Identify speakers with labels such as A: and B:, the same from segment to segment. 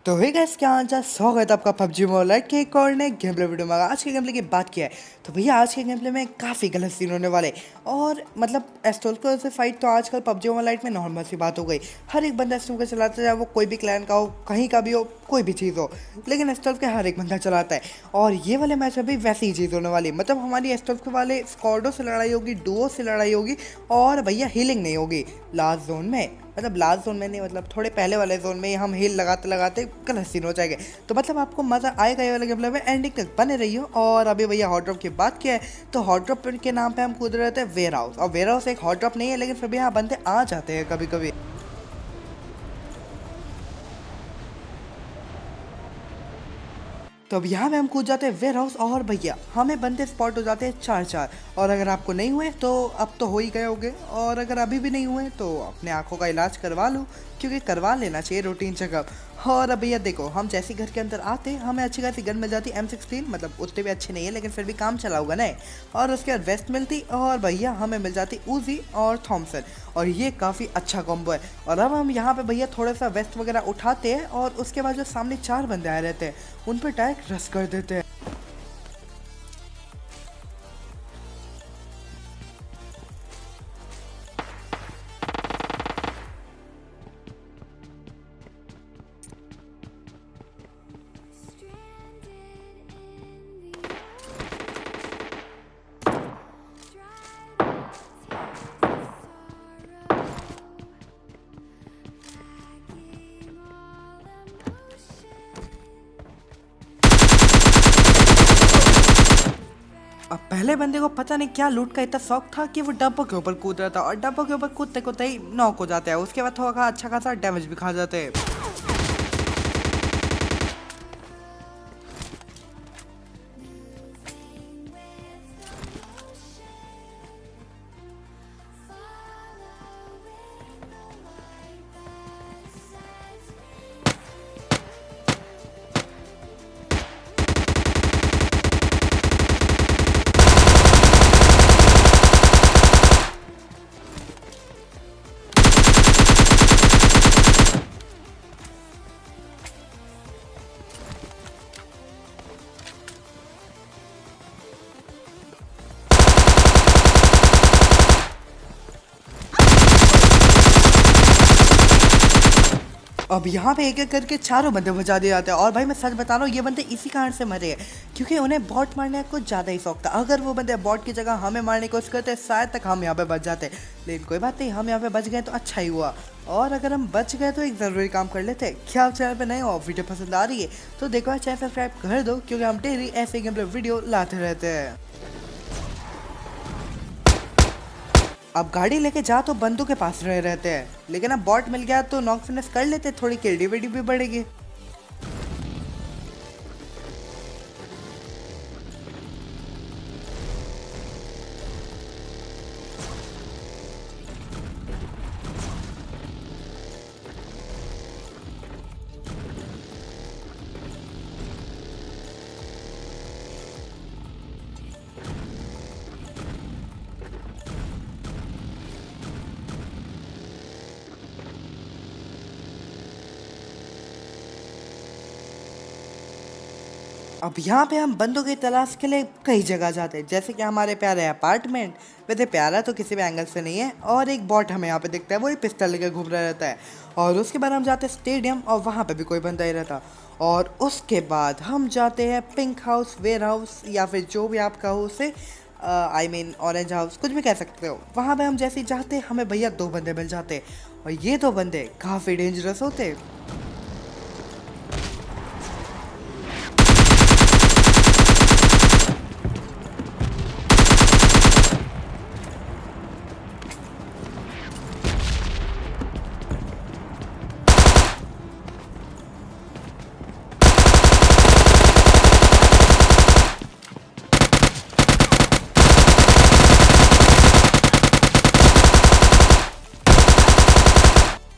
A: तो hey guys, क्या हाल चाल। स्वागत है आपका पबजी मोबाइल के एक और नए गेम प्ले वीडियो में। आज के गेम प्ले की बात किया है तो भैया आज के गेम प्ले में काफ़ी गलत सीन होने वाले। और मतलब एस्टोल्कर से फाइट तो आजकल पबजी मोबाइल में नॉर्मल सी बात हो गई। हर एक बंदा एस्टोल्कर चलाता है, वो कोई भी क्लैन का हो, कहीं का भी हो, कोई भी चीज़ हो, लेकिन एस्टोल्कर हर एक बंदा चलाता है। और ये वाले मैच में भी वैसी ही चीज़ होने वाली। मतलब हमारी एस्टोल्कर वाले स्क्वाडो से लड़ाई होगी, डुओ से लड़ाई होगी, और भैया हीलिंग नहीं होगी लास्ट जोन में। मतलब लास्ट जोन में नहीं, मतलब थोड़े पहले वाले जोन में हम हील लगाते लगाते गलत सीन हो जाएंगे। तो मतलब आपको मज़ा आएगा ये वाला गेम प्ले में। एंडिंग तक बने रहिए। और अभी भैया हॉट ड्रॉप की बात किया है तो हॉट ड्रॉप के नाम पे हम कूद रहे थे वेयर हाउस। और वेयर हाउस एक हॉट ड्रॉप नहीं है, लेकिन फिर भी यहाँ बंदे आ जाते हैं कभी कभी। तो अब यहाँ पे हम कूद जाते हैं वेयर हाउस, और भैया हमें बंदे स्पॉट हो जाते हैं चार चार। और अगर आपको नहीं हुए तो अब तो हो ही गए होंगे, और अगर अभी भी नहीं हुए तो अपने आंखों का इलाज करवा लो, क्योंकि करवा लेना चाहिए रूटीन चेकअप। और अब भैया देखो, हम जैसे घर के अंदर आते हमें अच्छी खासी गन मिल जाती M16, मतलब उतने भी अच्छी नहीं है लेकिन फिर भी काम चला होगा ना। और उसके बाद वेस्ट मिलती, और भैया हमें मिल जाती उजी और थॉमसन, और ये काफ़ी अच्छा कॉम्बो है। और अब हम यहाँ पे भैया थोड़ा सा वेस्ट वगैरह उठाते हैं, और उसके बाद जो सामने चार बंदे आए रहते हैं उन पर डायरेक्ट रश कर देते हैं। अब पहले बंदे को पता नहीं क्या लूट का इतना शौक था कि वो डब्बों के ऊपर कूद रहा था, और डब्बों के ऊपर कूदते कूदते ही नॉक हो जाता है। उसके बाद थोड़ा अच्छा खासा डैमेज भी खा जाते हैं। अब यहाँ पे एक एक करके चारों बंदे बजा दिए जाते हैं। और भाई मैं सच बता रहा हूँ, ये बंदे इसी कारण से मरे हैं क्योंकि उन्हें बॉट मारने का कुछ ज़्यादा ही शौक था। अगर वो बंदे बॉट की जगह हमें मारने की कोशिश करते शायद तक हम यहाँ पे बच जाते, लेकिन कोई बात नहीं, हम यहाँ पे बच गए तो अच्छा ही हुआ। और अगर हम बच गए तो एक ज़रूरी काम कर लेते। क्या आप चैनल पर नए हो, वीडियो पसंद आ रही है तो देखो चैनल सब्सक्राइब कर दो, क्योंकि हम डेली ऐसे गेम प्ले वीडियो लाते रहते हैं। अब गाड़ी लेके जा तो बंदूक के पास रह रहते हैं, लेकिन अब बॉट मिल गया तो नॉक फिनिश कर लेते, थोड़ी किल्डी विडी भी बढ़ेगी। अब यहाँ पे हम बंदों की तलाश के लिए कई जगह जाते हैं, जैसे कि हमारे प्यारे अपार्टमेंट। वैसे प्यारा तो किसी भी एंगल से नहीं है, और एक बॉट हमें यहाँ पे दिखता है, वही पिस्टल लेकर घूम रहा रहता है। और उसके बाद हम जाते हैं स्टेडियम, और वहाँ पे भी कोई बंदा ही रहता। और उसके बाद हम जाते हैं पिंक हाउस, वेयर हाउस, या फिर जो भी आपका हो उसे आई मीन ऑरेंज हाउस, कुछ भी कह सकते हो। वहाँ पे हम जैसे ही जाते हमें भैया दो बंदे मिल जाते, और ये दो बंदे काफ़ी डेंजरस होते।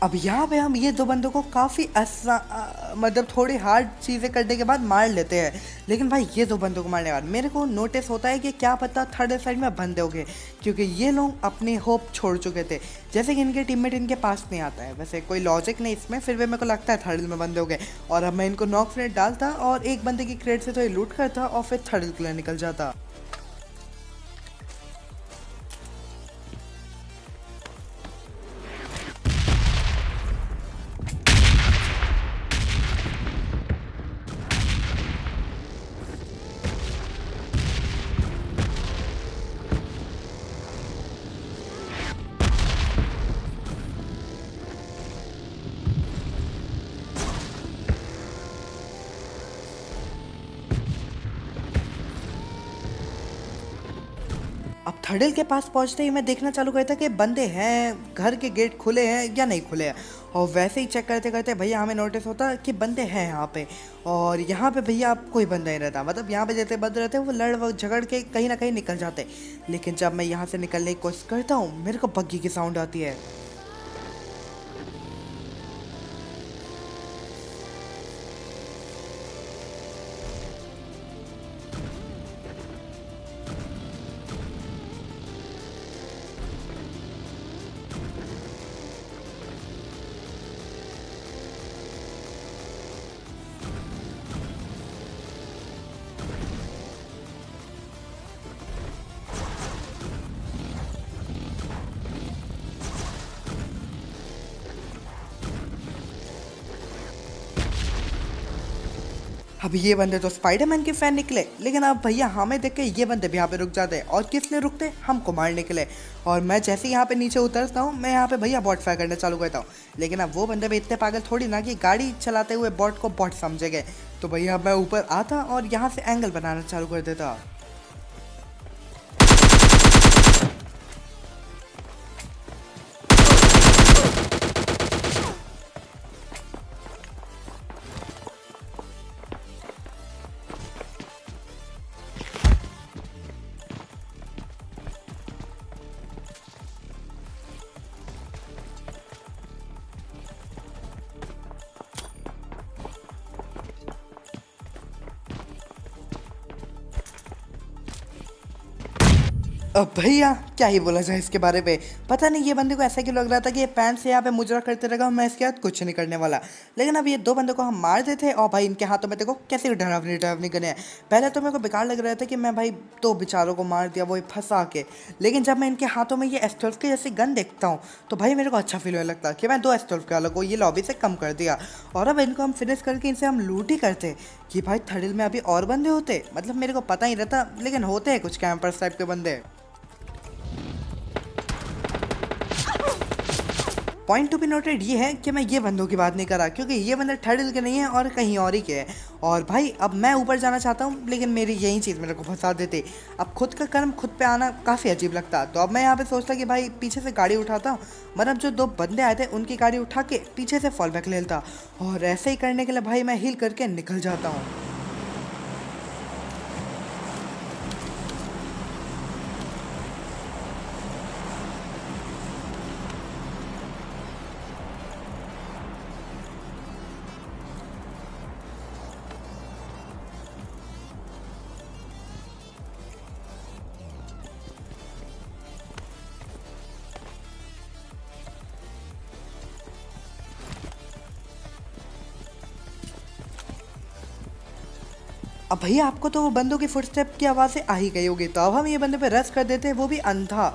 A: अब यहाँ पे हम ये दो बंदों को काफ़ी मतलब थोड़ी हार्ड चीज़ें करने के बाद मार लेते हैं। लेकिन भाई ये दो बंदों को मारने के बाद मेरे को नोटिस होता है कि क्या पता थर्ड साइड में बंदे हो गए, क्योंकि ये लोग अपनी होप छोड़ चुके थे। जैसे कि इनके टीममेट इनके पास नहीं आता है, वैसे कोई लॉजिक नहीं इसमें, फिर भी मेरे को लगता है थर्ड में बंदे हो गए। और अब मैं इनको नॉक फ्रेट डालता और एक बंदे की क्रेट से तो ये लूट करता और फिर थर्ड के लिए निकल जाता। अब थर्डल के पास पहुंचते ही मैं देखना चालू करता कि बंदे हैं, घर के गेट खुले हैं या नहीं खुले हैं। और वैसे ही चेक करते करते भैया हमें नोटिस होता कि बंदे हैं यहाँ पे। और यहाँ पे भैया अब कोई बंदा नहीं रहता, मतलब यहाँ पे जैसे बंदे रहते हैं वो लड़ झगड़ के कहीं ना कहीं निकल जाते। लेकिन जब मैं यहाँ से निकलने की कोशिश करता हूँ मेरे को बग्गी की साउंड आती है। अब ये बंदे तो स्पाइडरमैन के फैन निकले, लेकिन अब भैया हमें देख के ये बंदे भी यहाँ पे रुक जाते हैं। और किस लिए रुकते? हमको मारने के लिए। और मैं जैसे ही यहाँ पे नीचे उतरता हूँ मैं यहाँ पे भैया बॉट फायर करना चालू करता हूँ। लेकिन अब वो बंदे भी इतने पागल थोड़ी ना कि गाड़ी चलाते हुए बॉट को बॉट समझेंगे। तो भैया मैं ऊपर आता और यहाँ से एंगल बनाना चालू कर देता। अब भैया क्या ही बोला जाए इसके बारे में। पता नहीं ये बंदे को ऐसा क्यों लग रहा था कि ये पैन से यहाँ पे मुजरा करते रहेगा, मैं इसके साथ कुछ नहीं करने वाला। लेकिन अब ये दो बंदों को हम मार देते और भाई इनके हाथों में देखो कैसे डरावनी डरावनी गने हैं। पहले तो मेरे को बेकार लग रहा था कि मैं भाई दो बेचारों को मार दिया वो फंसा के। लेकिन जब मैं इनके हाथों में ये एस्टोल्फ के जैसे गन देखता हूँ तो भाई मेरे को अच्छा फील होने लगता कि मैं दो एस्टोल्फ के वालों को ये लॉबी से कम कर दिया। और अब इनको हम फिनिश करके इनसे हम लूट ही करते कि भाई थर्डल में अभी और बंदे होते, मतलब मेरे को पता ही रहता, लेकिन होते हैं कुछ कैंपर्स टाइप के बंदे। पॉइंट टू बी नोटेड ये है कि मैं ये बंदों की बात नहीं कर रहा, क्योंकि ये बंदे थर्ड के नहीं है और कहीं और ही के हैं। और भाई अब मैं ऊपर जाना चाहता हूँ लेकिन मेरी यही चीज़ मेरे को फंसा देते। अब खुद का कर्म खुद पे आना काफ़ी अजीब लगता। तो अब मैं यहाँ पे सोचता कि भाई पीछे से गाड़ी उठाता हूँ, मतलब जो दो बंदे आए थे उनकी गाड़ी उठा के पीछे से फॉल बैक ले लेता। और ऐसे ही करने के लिए भाई मैं हील करके निकल जाता हूँ। अब भैया आपको तो वो बंदों की फुटस्टेप की आवाज़ें आ ही गई होगी, तो अब हम ये बंदे पे रश कर देते हैं, वो भी अंधा।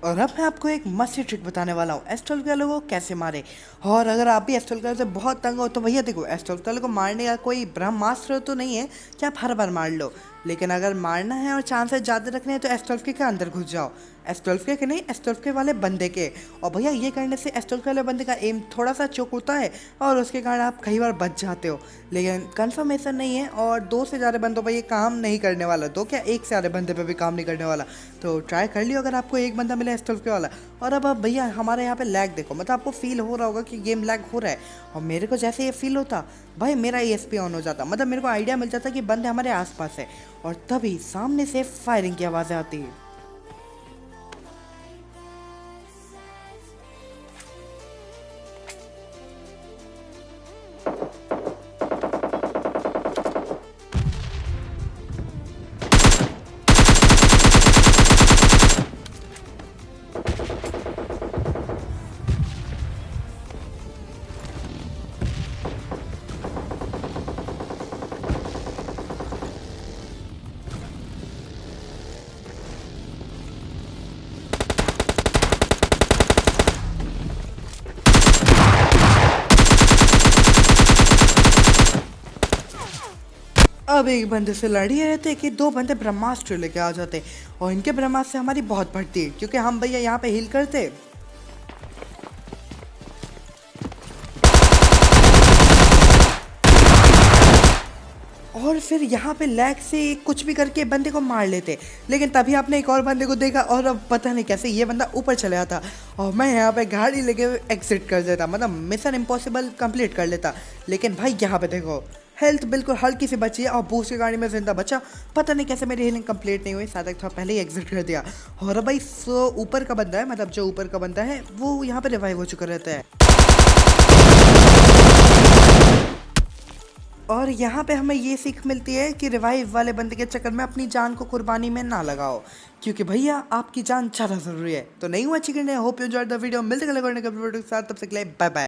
A: और अब मैं आपको एक मस्त ट्रिक बताने वाला हूँ एस्ट्रोल वालों को कैसे मारे। और अगर आप भी एस्ट्रोल से बहुत तंग हो तो भैया देखो एस्ट्रोल को मारने का कोई ब्रह्मास्त्र तो नहीं है कि आप हर बार मार लो। लेकिन अगर मारना है और चांसेस ज़्यादा रखने हैं तो एस्ट्रोल्फ के अंदर घुस जाओ। एस्ट्रोल्फ के नहीं, एस्ट्रोल्फ के वाले बंदे के। और भैया ये करने से एस्ट्रोल्फ वाले बंदे का एम थोड़ा सा चुक होता है और उसके कारण आप कई बार बच जाते हो। लेकिन कंफर्मेशन नहीं है और दो से ज़्यादा बंदों पर ये काम नहीं करने वाला, दो क्या एक से ज़्यादा बंदे पे भी काम नहीं करने वाला। तो ट्राई कर लियो अगर आपको एक बंदा मिले एस्ट्रोल्फ के वाला। और अब भैया हमारे यहाँ पे लैग देखो, मतलब आपको फील हो रहा होगा कि गेम लैग हो रहा है। और मेरे को जैसे ये फील होता भाई मेरा ESP ऑन हो जाता, मतलब मेरे को आइडिया मिल जाता कि बंदे हमारे आसपास है। और तभी सामने से फायरिंग की आवाज़ आती है। अब एक बंदे से लड़ ही रहे थे कि दो बंदे ब्रह्मास्त्र लेके आ जाते और इनके ब्रह्मास्त्र से हमारी बहुत बढ़ती क्योंकि हम भैया यहाँ पे हील करते। और फिर यहाँ पे लैग से कुछ भी करके बंदे को मार लेते, लेकिन तभी आपने एक और बंदे को देखा और अब पता नहीं कैसे ये बंदा ऊपर चले आता और मैं यहाँ पे गाड़ी लेके एग्जिट कर देता, मतलब मिशन इम्पॉसिबल कंप्लीट कर लेता। लेकिन भाई यहाँ पे देखो हेल्थ बिल्कुल हल्की सी बची है और बूस्ट की गाड़ी में जिंदा बचा। पता नहीं कैसे मेरी हीलिंग कंप्लीट नहीं हुई, शायद थोड़ा पहले ही एग्जिट कर दिया। और भाई सो ऊपर का बंदा है, मतलब जो ऊपर का बंदा है वो यहाँ पे रिवाइव हो चुका रहता है। और यहाँ पे हमें ये सीख मिलती है कि रिवाइव वाले बंदे के चक्कर में अपनी जान को कुर्बानी में ना लगाओ, क्योंकि भैया आपकी जान ज़्यादा ज़रूरी है। तो नहीं हुआ चिकन है, hope you enjoyed the video. मिलते हैं अगले वीडियो के साथ, तब तक के लिए बाय बाय।